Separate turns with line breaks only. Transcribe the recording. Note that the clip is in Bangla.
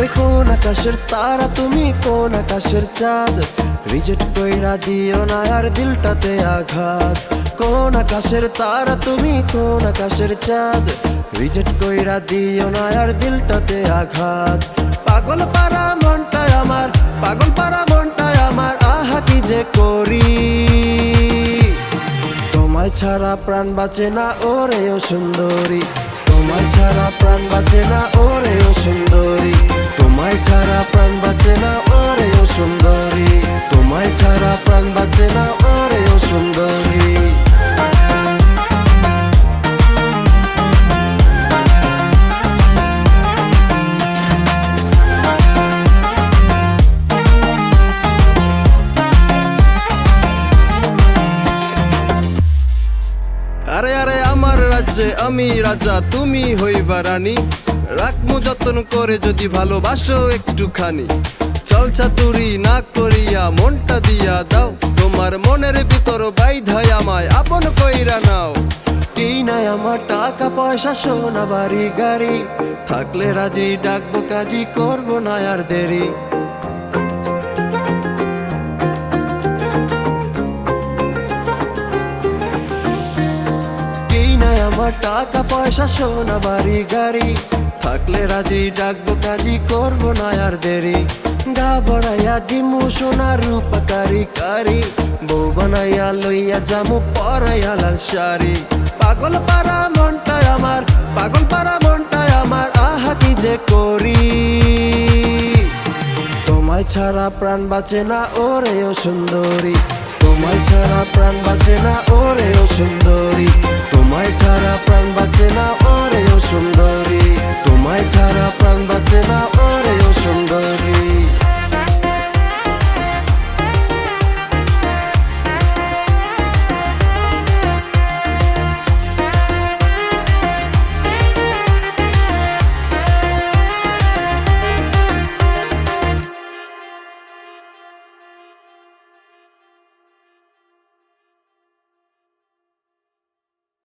ওরে কোন আকাশের তারা তুমি, কোন আকাশের চাঁদ, রিজেক্ট কইরা দিও না আর দিলটাতে আঘাত। কোন আকাশের তারা তুমি, কোন আকাশের চাঁদ, রিজেক্ট কইরা দিও না আর দিলটাতে আঘাত। পাগল পারা মনটায় আমার, পাগল পারা মনটায় আমার, আহা কি যে করি। তোমায় ছাড়া প্রাণ বাঁচে না ওরে ও সুন্দরী, তোমায় ছাড়া প্রাণ বাঁচে না ওরে ও সুন্দরী, তোমায় ছাড়া প্রাণ বাঁচে না ওরে ও সুন্দরী, তোমায় ছাড়া প্রাণ বাঁচে না ওরে ও সুন্দরী। আরে আরে আমার রাজ্যে আমি রাজা, তুমি হইবা রানী, রাখমু যতন করে যদি ভালোবাসো একটুখানি। চল চাতুরি না করিয়া মনটা দিয়া দাও, তোমার মনের ভিতর বাইধাই আমায় আপন কইরা নাও। কি নাই আমার টাকা পয়সা সোনা বাড়ি গাড়ি, থাকলে রাজি ডাকবো কাজী, করবো না আর দেরি। আমার টাকা পয়সা সোনা বাড়ি গাড়ি, থাকলে রাজি ডাকবো কাজী, করবো না আর দেরি। গা বড়াইয়া দিমু সোনার রূপকারি কারি, বউ বানাইয়া লইয়া জামু পরাইয়া লাল শাড়ি। পাগল পারা মনটায় আমার, পাগল পারা মনটায় আমার, আহা কি যে করি। তোমায় ছাড়া প্রাণ বাঁচে না ওরে ও সুন্দরী, তোমায় ছাড়া প্রাণ বাঁচে না ওরে ও সুন্দরী, তোমায় ছাড়া প্রাণ বাঁচে না